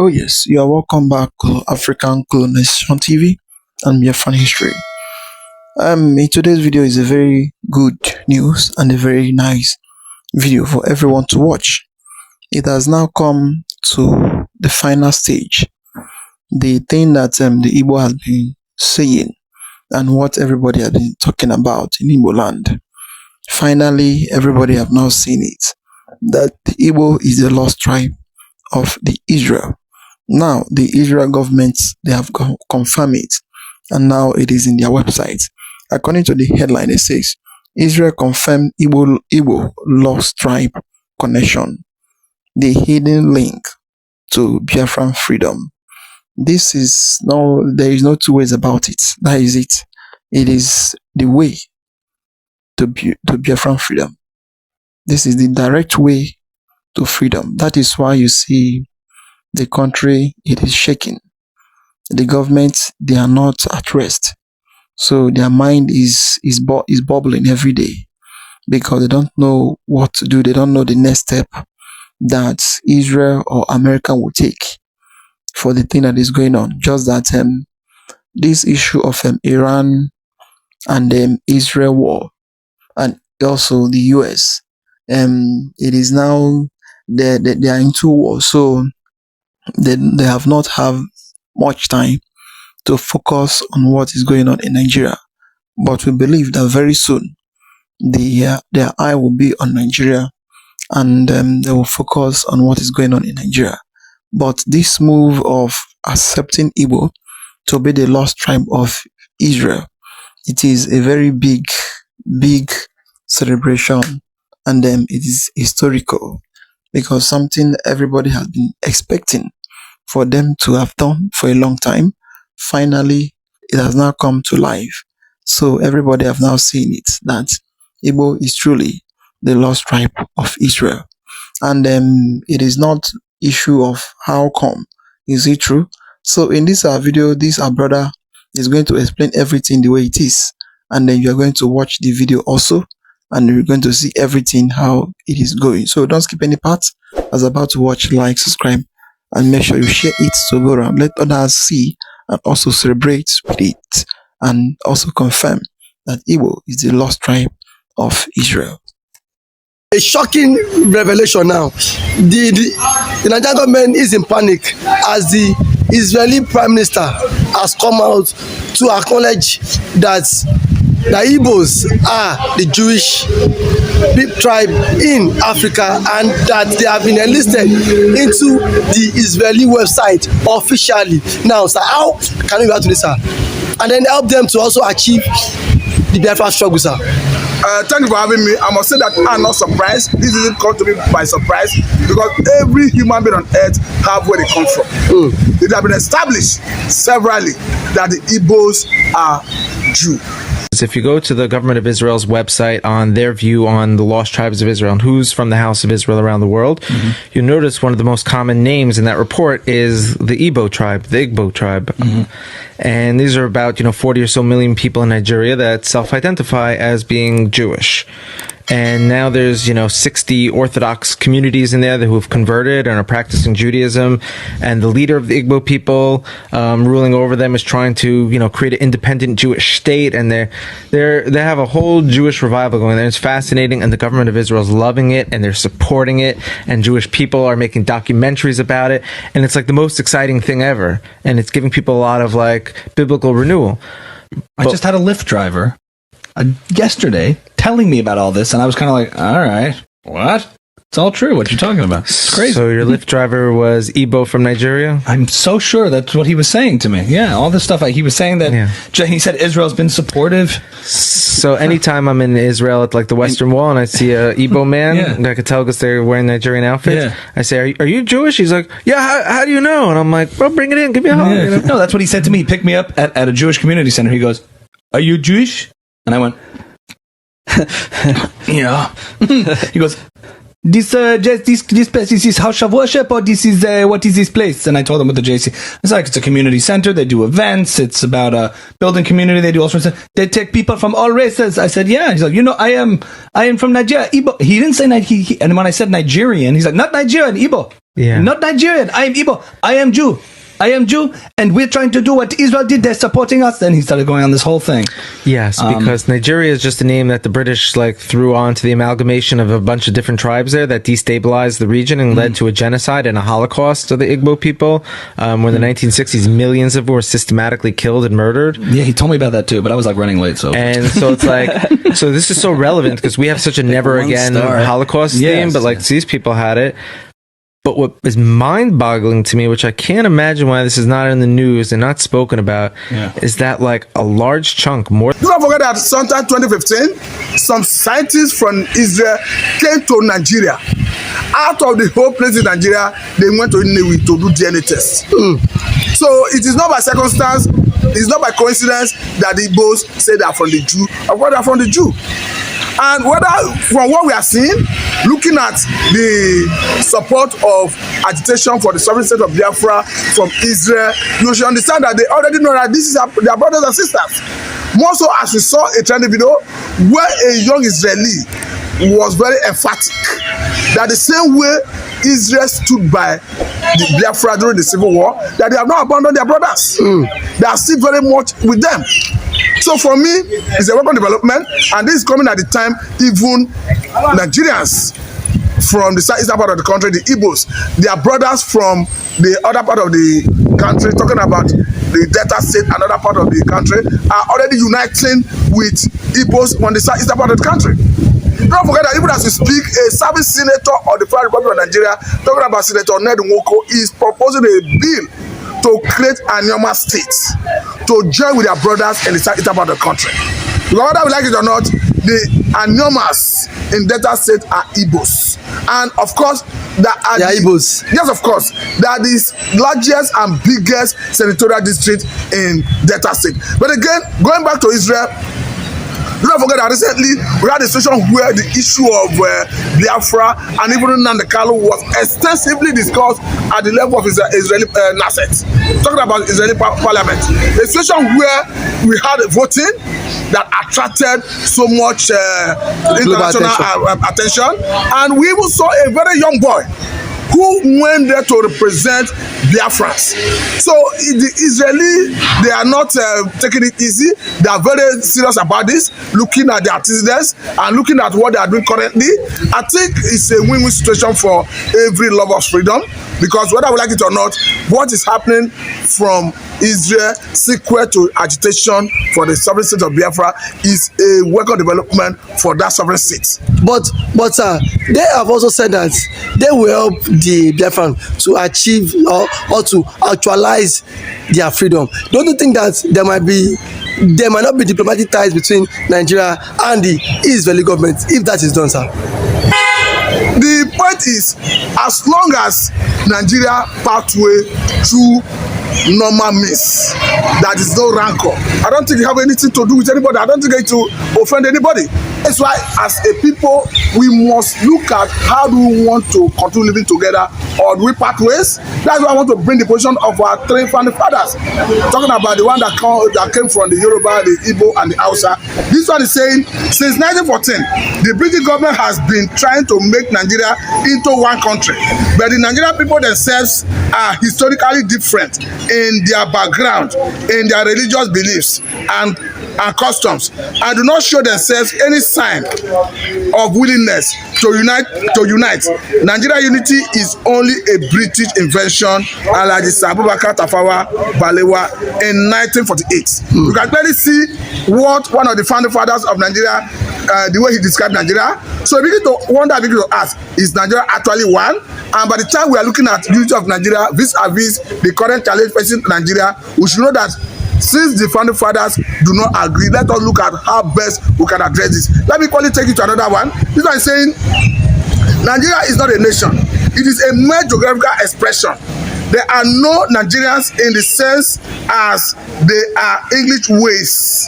Oh yes, you are welcome back to African Colonization TV and Biafran History. In today's video is a very good news and a very nice video for everyone to watch. It has now come to the final stage. The thing that the Igbo has been saying and what everybody has been talking about in Igbo land. Finally, everybody have now seen it. That the Igbo is the lost tribe of the Israel. Now, the Israel government, they have confirmed it, and now it is in their website. According to the headline, it says, Israel confirmed Igbo lost tribe connection. The hidden link to Biafran freedom. There is no two ways about it. That is it. It is the way to Biafran freedom. This is the direct way to freedom. That is why you see the country, it is shaking. The government, they are not at rest. So their mind is bubbling every day because they don't know what to do. They don't know the next step that Israel or America will take for the thing that is going on. Just that this issue of Iran and Israel war and also the US, it is now they are into war. So they have not have much time to focus on what is going on in Nigeria. But we believe that very soon their eye will be on Nigeria and they will focus on what is going on in Nigeria. But this move of accepting Igbo to be the lost tribe of Israel, it is a very big celebration, and it is historical because something everybody has been expecting for them to have done for a long time. Finally, it has now come to life. So everybody have now seen it, that Igbo is truly the lost tribe of Israel. And it is not issue of how come. Is it true? So in this video, our brother is going to explain everything the way it is. And then you are going to watch the video also. And you're going to see everything, how it is going. So don't skip any part. As about to watch, like, subscribe, and make sure you share it to go around. Let others see and also celebrate with it. And also confirm that Igbo is the lost tribe of Israel. A shocking revelation now. The Nigerian government is in panic as the Israeli Prime Minister has come out to acknowledge that the Igbos are the Jewish tribe in Africa and that they have been enlisted into the Israeli website officially. Now, sir, how can we react to this, sir? And then help them to also achieve the Biafra struggle, sir. Thank you for having me. I must say that I'm not surprised. This didn't come to me by surprise because every human being on earth have where they come from. It has been established severally that the Igbos are Jew. If you go to the government of Israel's website on their view on the lost tribes of Israel and who's from the house of Israel around the world, you'll notice one of the most common names in that report is the Igbo tribe, the Igbo tribe. And these are about 40 or so million people in Nigeria that self-identify as being Jewish. And now there's 60 Orthodox communities in there who have converted and are practicing Judaism, and the leader of the Igbo people ruling over them is trying to create an independent Jewish state, and they have a whole Jewish revival going there. It's fascinating, and the government of Israel is loving it, and they're supporting it, and Jewish people are making documentaries about it, and it's like the most exciting thing ever, and it's giving people a lot of biblical renewal. I just had a Lyft driver yesterday telling me about all this, and I was kind of like, all right, what? It's all true. What you're talking about? It's crazy. So your Lyft driver was Igbo from Nigeria? I'm so sure that's what he was saying to me. Yeah, all this stuff. He was saying that he said Israel's been supportive. So anytime I'm in Israel at the Western Wall and I see a Igbo man, I could tell because they're wearing Nigerian outfits. I say, "Are you Jewish?" He's like, "Yeah. How do you know?" And I'm like, "Well, bring it in. Give me a hug." No, that's what he said to me. He picked me up at a Jewish community center. He goes, "Are you Jewish?" And I went, yeah. He goes, this place, is this house of worship, or this is what is this place? And I told him what the JC. It's like, it's a community center. They do events. It's about a building community. They do all sorts of. They take people from all races. I said, yeah. He's like, I am from Nigeria. Igbo. He didn't say and when I said Nigerian, he's like, not Nigerian, Igbo. Yeah. Not Nigerian. I am Igbo. I am Jew. I am Jew, and we're trying to do what Israel did. They're supporting us. Then he started going on this whole thing. Yes, because Nigeria is just a name that the British threw onto the amalgamation of a bunch of different tribes there that destabilized the region and led to a genocide and a Holocaust of the Igbo people. Where in the 1960s, millions of them were systematically killed and murdered. Yeah, he told me about that too, but I was running late. So it's so this is so relevant because we have such a never again Holocaust theme, but these people had it. But what is mind-boggling to me, which I can't imagine why this is not in the news and not spoken about, is that a large chunk more. Do not forget that sometime 2015, some scientists from Israel came to Nigeria. Out of the whole place in Nigeria, they went to Inewi to do DNA tests. So it is not by circumstance, it's not by coincidence that the Igbos say they are from the Jew, or what they are from the Jew. And whether from what we are seeing, looking at the support of agitation for the sovereign state of Biafra from Israel, you should understand that they already know that this is their brothers and sisters. More so as we saw a trending video where a young Israeli was very emphatic that the same way Israel stood by the Biafra during the civil war, that they have not abandoned their brothers. They are still very much with them. So for me, it's a welcome development, and this is coming at the time even Nigerians from the southeastern part of the country, the Igbos, their brothers from the other part of the country, talking about the Delta State and other part of the country, are already uniting with Igbos on the southeastern part of the country. Don't forget that even as we speak, a service senator of the Federal Republic of Nigeria, talking about Senator Ned Nwoko, is proposing a bill to create a Anyoma state to join with their brothers in the southeastern part of the country. Because whether we like it or not, the Anyomas in Delta State are Igbos. And of course, they are Igbos. Yes, of course. They are the largest and biggest senatorial district in Delta State. But again, going back to Israel, do not forget that recently we had a situation where the issue of Biafra and even Nnamdi Kanu was extensively discussed at the level of Israeli Knesset, talking about Israeli parliament. A situation where we had a voting that attracted so much international attention, and we even saw a very young boy who went there to represent Biafrans. So the Israeli, they are not taking it easy. They are very serious about this, looking at the antecedents and looking at what they are doing currently. I think it's a win-win situation for every lover of freedom, because whether we like it or not, what is happening from Israel sequel to agitation for the sovereign state of Biafra is a welcome development for that sovereign state. But they have also said that they will help the Biafran to achieve or to actualize their freedom. Don't you think that there might not be diplomatic ties between Nigeria and the Israeli government if that is done, sir? The point is, as long as Nigeria pathway through normal means, that is no rancor, I don't think you have anything to do with anybody. I don't think it to offend anybody. That's why as a people we must look at how do we want to continue living together, or do we part ways. That's why I want to bring the position of our three founding fathers, talking about the one that came from the Yoruba, the Igbo and the Hausa. This one is saying since 1914 the British government has been trying to make Nigeria into one country, but the Nigerian people themselves are historically different in their background, in their religious beliefs and customs, and do not show themselves any sign of willingness to unite. Nigeria unity is only a British invention, Alhaji Abubakar Tafawa Balewa in 1948. You can clearly see what one of the founding fathers of Nigeria, the way he described Nigeria. So we begin to wonder, begin to ask, is Nigeria actually one? And by the time we are looking at the unity of Nigeria vis-a-vis the current challenge facing Nigeria, we should know that since the founding fathers do not agree, let us look at how best we can address this. Let me quickly take you to another one. This one is saying Nigeria is not a nation. It is a mere geographical expression. There are no Nigerians in the sense as they are English ways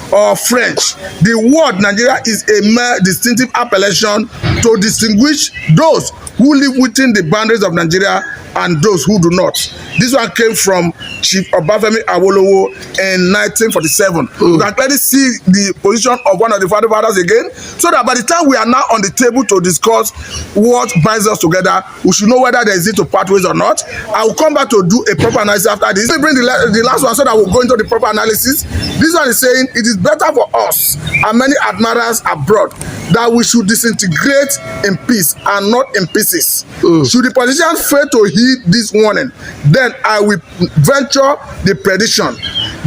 or French. The word Nigeria is a mere distinctive appellation to distinguish those who live within the boundaries of Nigeria and those who do not. This one came from Chief Obafemi Awolowo in 1947. You can clearly see the position of one of the founding fathers again, so that by the time we are now on the table to discuss what binds us together, we should know whether there is need to part ways or not. I will come back to do a proper analysis after this. Let me bring the last one so that we'll go into the proper analysis. This one is saying it is better for us and many admirers abroad that we should disintegrate in peace and not in pieces. Should the politicians fail to heed this warning, then I will venture the prediction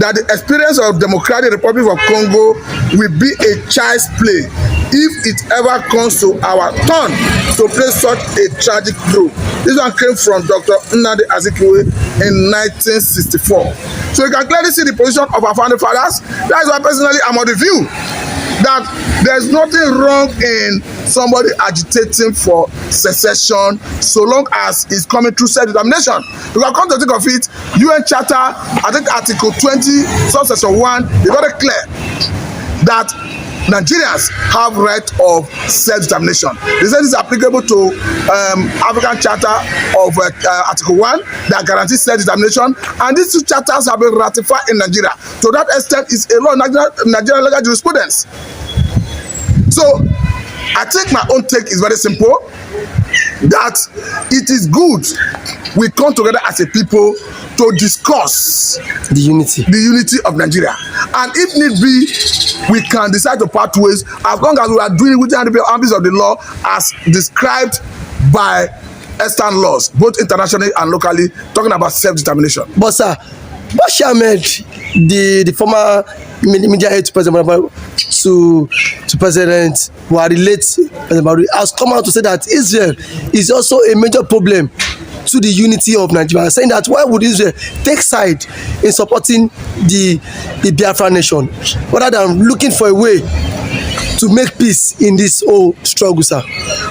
that the experience of Democratic Republic of Congo will be a child's play if it ever comes to our turn to play such a tragic role. This one came from Dr. Nnamdi Azikiwe in 1964. So you can clearly see the position of our founding fathers. That is why personally I'm of the view that there's nothing wrong in somebody agitating for secession so long as it's coming through self-determination. Because come to think of it, UN Charter, I think Article 20, subsection 1, is very clear that Nigerians have right of self-determination. They say this is applicable to African Charter of Article 1 that guarantees self-determination, and these two charters have been ratified in Nigeria. To that extent, it's a law in Nigerian legal jurisprudence. So, I think my own take is very simple, that it is good we come together as a people to discuss the unity of Nigeria, and if need be, we can decide to part ways as long as we are doing it within the ambit of the law as described by Eastern laws, both internationally and locally, talking about self-determination. But sir, Bashir Ahmed, the former media aide to President to President Buhari, late President Buhari, has come out to say that Israel is also a major problem to the unity of Nigeria, saying that why would Israel take side in supporting the Biafra nation rather than looking for a way to make peace in this whole struggle, sir?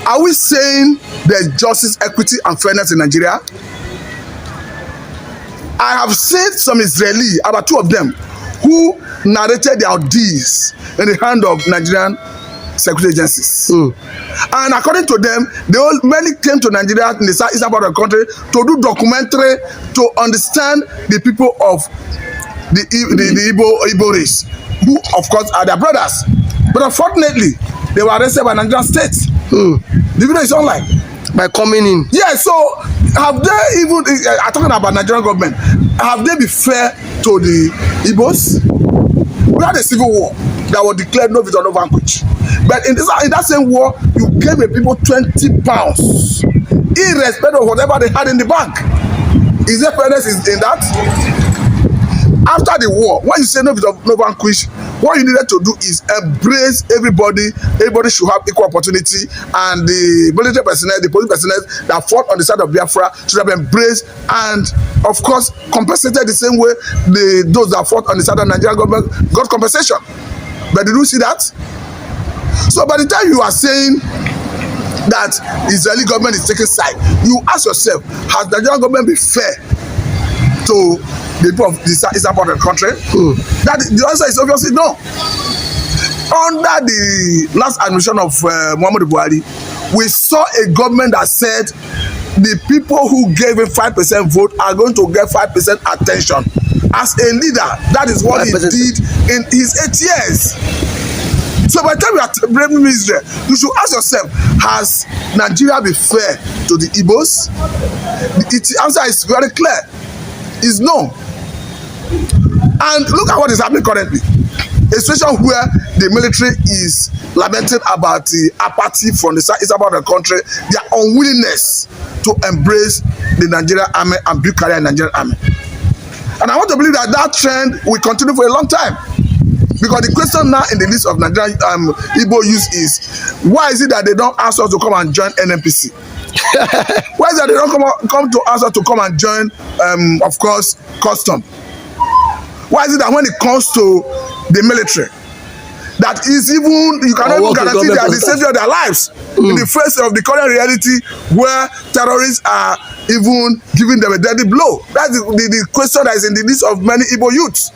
Are we saying there's justice, equity, and fairness in Nigeria? I have seen some Israeli, about two of them, who narrated their deeds in the hand of Nigerian security agencies. And according to them, many came to Nigeria in the southeastern part of the country to do documentary to understand the people of the Igbo race, who of course are their brothers. But unfortunately, they were arrested by Nigerian state. The video is online. By coming in. Yeah, so have they even, I'm talking about Nigerian government, have they been fair to the Igbos? We had a civil war that was declared no victor, no vanquish. But in that same war, you gave the people 20 pounds, irrespective of whatever they had in the bank. Is there fairness in that? After the war, when you say no victor, no vanquish, what you needed to do is embrace everybody. Everybody should have equal opportunity, and the military personnel, the police personnel that fought on the side of Biafra should have embraced and, of course, compensated the same way those that fought on the side of the Nigerian government got compensation. But did you see that? So by the time you are saying that the Israeli government is taking side, you ask yourself, has the Nigerian government been fair to the people of the eastern part of the country? That the answer is obviously no. Under the last administration of Muhammadu Buhari, we saw a government that said the people who gave him 5% vote are going to get 5% attention. As a leader, that is what 5%. He did in his 8 years. So by the time you are blaming Israel, you should ask yourself, has Nigeria been fair to the Igbos? The answer is very clear. Is no. And look at what is happening currently. A situation where the military is lamenting about the apathy from the southeastern part of the country, their unwillingness to embrace the Nigerian army and build career in the Nigerian army. And I want to believe that that trend will continue for a long time. Because the question now in the list of Nigerian Igbo youth is, why is it that they don't ask us to come and join NNPC? Why is it that they don't come to ask us to come and join, of course, custom? Why is it that when it comes to the military, that is even, you cannot even guarantee they are the savior of their lives in the face of the current reality where terrorists are even giving them a deadly blow? That's the question that is in the list of many Igbo youths.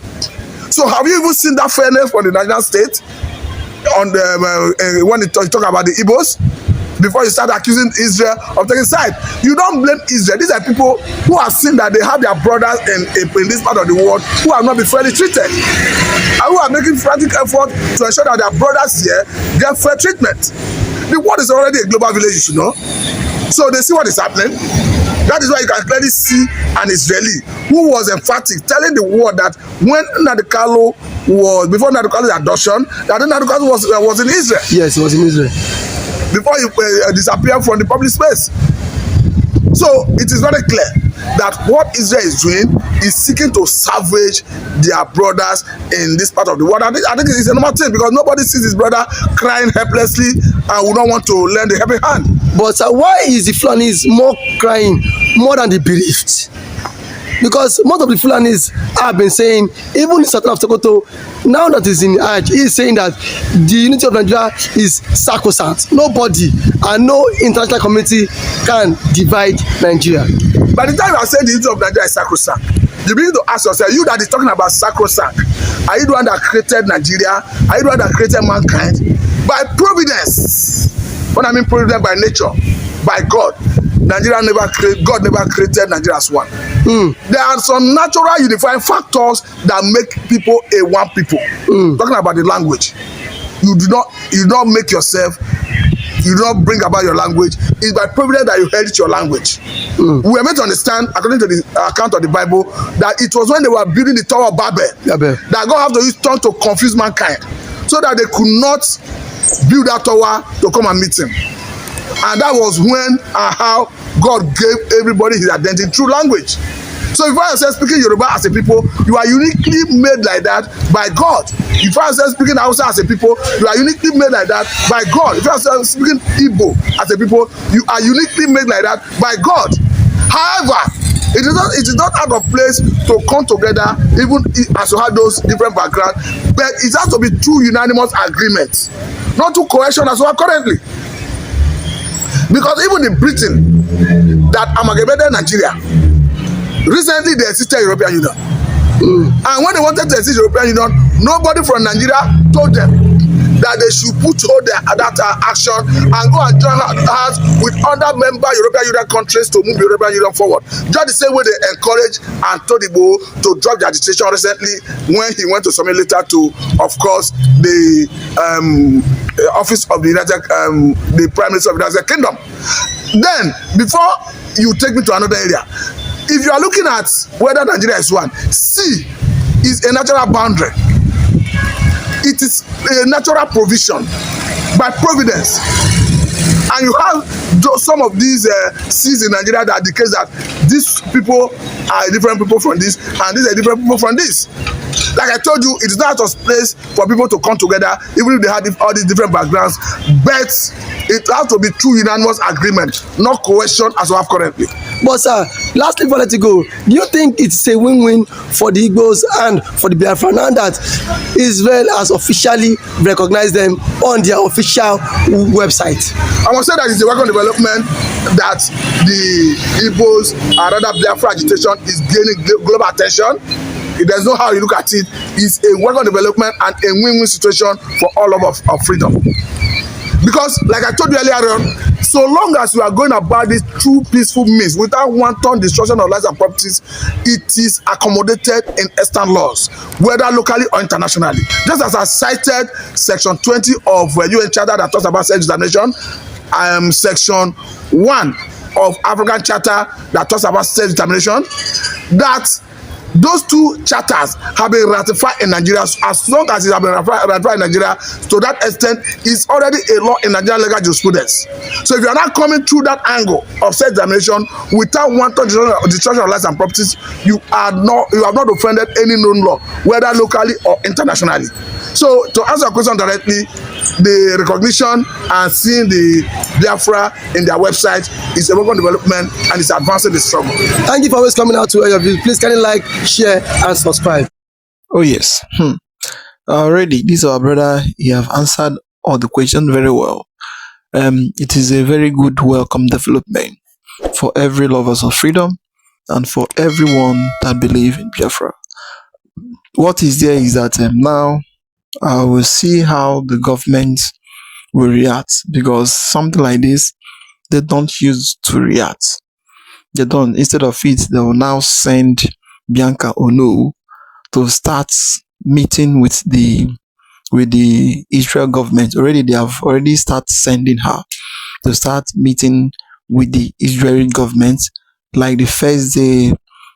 So have you even seen that fairness for the Nigerian state on the when you talk about the Igbos? before you start accusing Israel of taking side. You don't blame Israel. These are people who have seen that they have their brothers in this part of the world who have not been fairly treated, and who are making frantic effort to ensure that their brothers here get fair treatment. The world is already a global village, you know. So they see what is happening. That is why you can clearly see an Israeli who was emphatic, telling the world that when before Nnamdi Kalu's adoption, that Nnamdi Kalu was in Israel. Yes, he was in Israel. Before he disappeared from the public space. So it is very clear that what Israel is doing is seeking to salvage their brothers in this part of the world. I think it's a normal thing, because nobody sees his brother crying helplessly and would not want to lend a helping hand. But why is the Fulanis more crying more than the bereaved? Because most of the Fulanis have been saying, even in Sultan of Sokoto, now that he's in Hajj, he is saying that the unity of Nigeria is sacrosanct. Nobody and no international community can divide Nigeria. By the time you are saying the unity of Nigeria is sacrosanct, you begin to ask yourself, you that is talking about sacrosanct, are you the one that created Nigeria? Are you the one that created mankind? By providence. When I mean providence, by nature, by God. God never created Nigeria as one. There are some natural unifying factors that make people a one people. Talking about the language, you do not make yourself, you do not bring about your language. It's by providence that you inherit your language. We are meant to understand, according to the account of the Bible, that it was when they were building the Tower of Babel that God had to use tongue to confuse mankind, so that they could not build that tower to come and meet him. And that was when and how God gave everybody his identity through language. So if you find yourself speaking Yoruba as a people, you are uniquely made like that by God. If you find yourself speaking Hausa as a people, you are uniquely made like that by God. If you find yourself speaking Igbo as a people, you are uniquely made like that by God. However, it is not out of place to come together, even as you have those different backgrounds, but it has to be through unanimous agreement, not through coercion as well currently. Because even in Britain, that amalgamated Nigeria, recently they existed European Union. And when they wanted to exist European Union, nobody from Nigeria told them that they should put all that action and go and join hands with other member European Union countries to move the European Union forward. Just the same way they encouraged and told Igbo to drop the agitation recently when he went to submit letter to, of course, the office of the the Prime Minister of the United Kingdom. Then, before you take me to another area, if you are looking at whether Nigeria is one, sea is a natural boundary. It is a natural provision by providence. And you have some of these seas in Nigeria that indicates that these people are different people from this, and these are different people from this. Like I told you, it is not out of place for people to come together, even if they have all these different backgrounds, but it has to be through unanimous agreement, not coercion as we have currently. But sir, lastly, before I let you go, do you think it's a win-win for the Igbos and for the Biafra now that Israel has officially recognized them on their official website? I must say that it's a welcome development that the Igbos and other Biafra agitation is gaining global attention. There's no how you look at it. It's a welcome development and a win-win situation for all of us of freedom. Because, like I told you earlier on, so long as you are going about this through peaceful means without wanton destruction of lives and properties, it is accommodated in extant laws, whether locally or internationally. Just as I cited Section 20 of UN Charter that talks about self-determination, Section 1 of African Charter that talks about self-determination, that those two charters have been ratified in Nigeria. As long as it has been ratified in Nigeria, to that extent, it's already a law in Nigerian legal jurisprudence. So if you are not coming through that angle of self-determination without wanton destruction of lives and properties, you have not offended any known law, whether locally or internationally. So to answer your question directly, the recognition and seeing the Biafra in their website is a welcome development and it's advancing the struggle. Thank you for always coming out to your views. Please kindly like, share, and subscribe. Oh yes. Already, this our brother. He have answered all the questions very well. It is a very good welcome development for every lovers of freedom and for everyone that believe in Biafra. What is there is that now I will see how the government will react, because something like this they don't use to react. They don't. Instead of it, they will now send Bianca Ono to start meeting with the Israel government. Already they have already started sending her to start meeting with the Israeli government, like the first day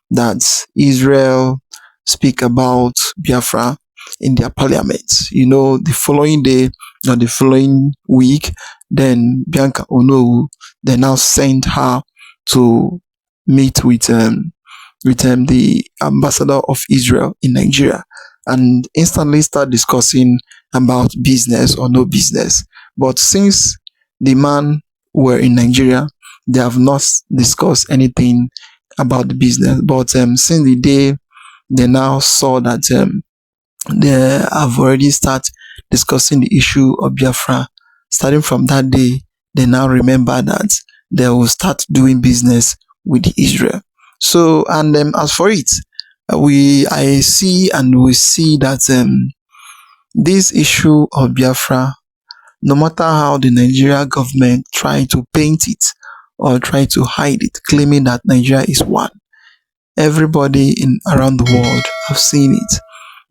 that Israel speak about Biafra in their parliament. The following day or the following week, then Bianca Ono, they now send her to meet with the ambassador of Israel in Nigeria, and instantly start discussing about business or no business. But since the man were in Nigeria, they have not discussed anything about the business. But since the day they now saw that they have already started discussing the issue of Biafra, starting from that day, they now remember that they will start doing business with Israel. So, and as for it, I see and we see that this issue of Biafra, no matter how the Nigeria government try to paint it or try to hide it, claiming that Nigeria is one, everybody in around the world have seen it,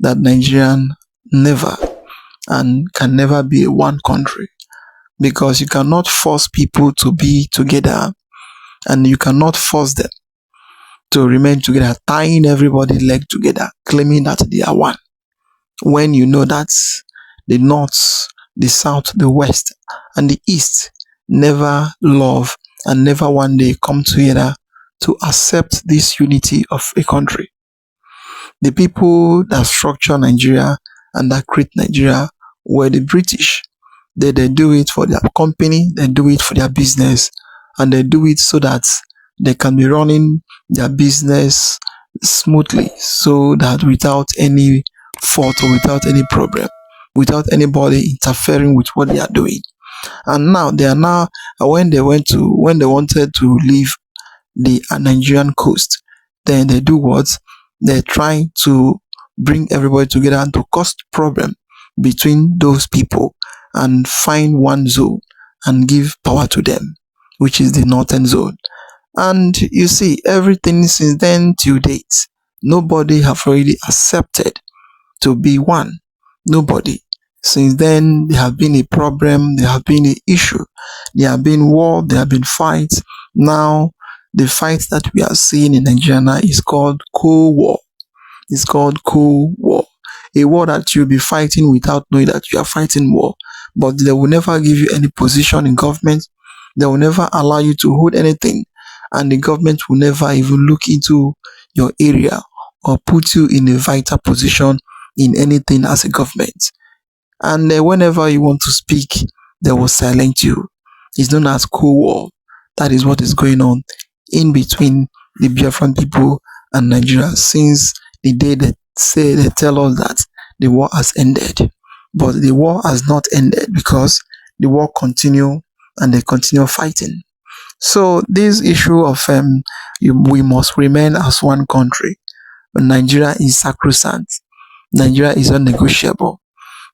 that Nigerian never and can never be a one country, because you cannot force people to be together, and you cannot force them to remain together, tying everybody leg together, claiming that they are one, when you know that the north, the south, the west, and the east never love and never one day come together to accept this unity of a country. The people that structure Nigeria and that create Nigeria were the British. They do it for their company, they do it for their business, and they do it so that they can be running their business smoothly, so that without any fault or without any problem, without anybody interfering with what they are doing. And now when they wanted to leave the Nigerian coast, then they do what? They try to bring everybody together and to cause problem between those people and find one zone and give power to them, which is the northern zone. And you see, everything since then till date, nobody have already accepted to be one. Nobody. Since then, there have been a problem, there have been an issue, there have been war, there have been fights. Now, the fight that we are seeing in Nigeria now is called Cold War. It's called Cold War. A war that you'll be fighting without knowing that you are fighting war. But they will never give you any position in government. They will never allow you to hold anything. And the government will never even look into your area or put you in a vital position in anything as a government. And whenever you want to speak, they will silence you. It's known as Cold War. That is what is going on in between the Biafran people and Nigeria since the day they tell us that the war has ended. But the war has not ended, because the war continue and they continue fighting. So this issue of we must remain as one country. Nigeria is sacrosanct. Nigeria is unnegotiable.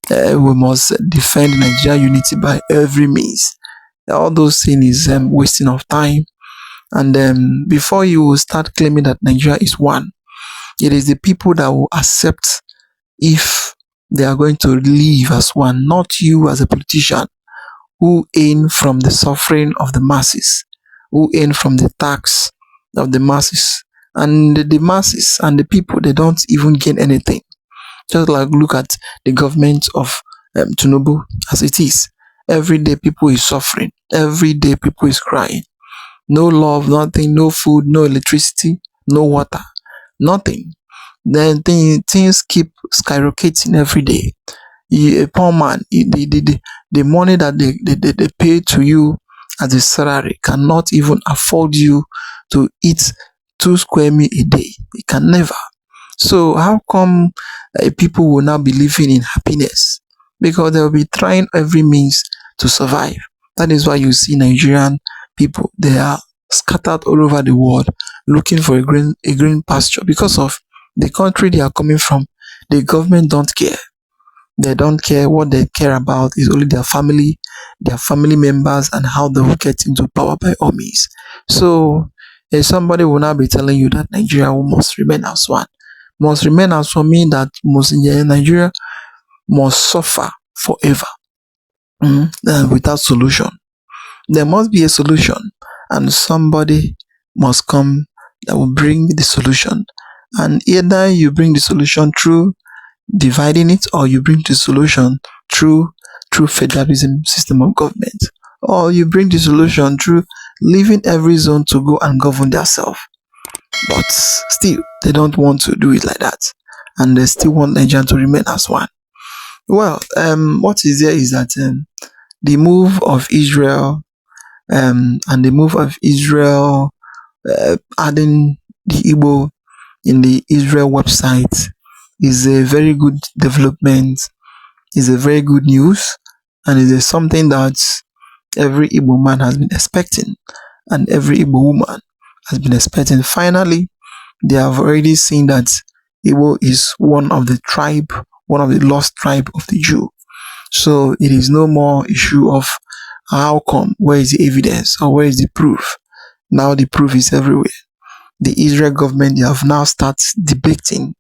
We must defend Nigeria unity by every means. All those things is wasting of time. And before you start claiming that Nigeria is one, it is the people that will accept if they are going to live as one, not you as a politician who aim from the suffering of the masses, who aim from the tax of the masses. And the masses and the people, they don't even gain anything. Just like look at the government of Tinubu as it is. Every day people is suffering. Every day people is crying. No love, nothing, no food, no electricity, no water, nothing. Then things keep skyrocketing every day. A poor man, the money that they pay to you as a salary cannot even afford you to eat 2 square meals a day. It can never. So how come people will now be living in happiness? Because they will be trying every means to survive. That is why you see Nigerian people, they are scattered all over the world looking for a green pasture, because of the country they are coming from. The government don't care. They don't care. What they care about is only their family members, and how they will get into power by all means. So if somebody will now be telling you that Nigeria must remain as one, must remain as one mean that Nigeria must suffer forever, without solution. There must be a solution, and somebody must come that will bring the solution. And either you bring the solution through dividing it, or you bring the solution through federalism system of government, or you bring the solution through leaving every zone to go and govern themselves. But still, they don't want to do it like that, and they still want Nigeria to remain as one. Well, what is there is that the move of Israel, and the move of Israel adding the Igbo in the Israel website is a very good development, is a very good news, and it is something that every Igbo man has been expecting, and every Igbo woman has been expecting. Finally, they have already seen that Igbo is one of the lost tribe of the Jew. So it is no more issue of how come, where is the evidence, or where is the proof. Now the proof is everywhere. The Israel government, they have now started debating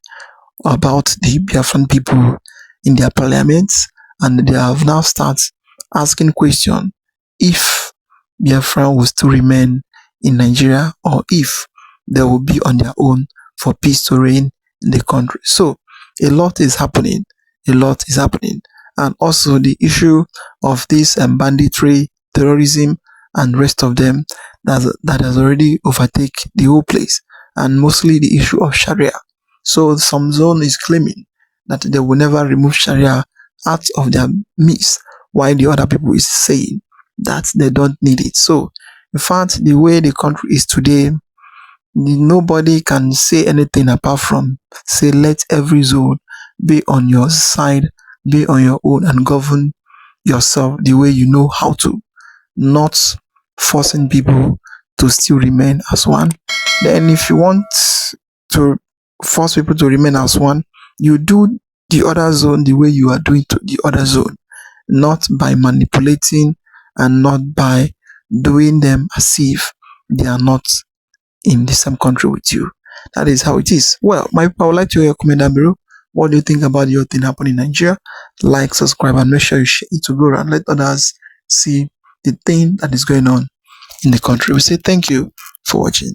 about the Biafran people in their parliaments, and they have now started asking questions if Biafra will still remain in Nigeria, or if they will be on their own for peace to reign in the country. So a lot is happening, and also the issue of this banditry, terrorism, and rest of them that has already overtaken the whole place, and mostly the issue of Sharia. So some zone is claiming that they will never remove Sharia out of their midst, while the other people is saying that they don't need it. So in fact, the way the country is today, nobody can say anything apart from say let every zone be on your side, be on your own, and govern yourself the way you know how to, not forcing people to still remain as one. Then if you want to force people to remain as one, you do the other zone the way you are doing to the other zone, not by manipulating, and not by doing them as if they are not in the same country with you. That is how it is. Well, my people, I would like to hear your comment down below. What do you think about your thing happening in Nigeria? Like, subscribe, and make sure you share it to go around. Let others see the thing that is going on in the country. We say thank you for watching.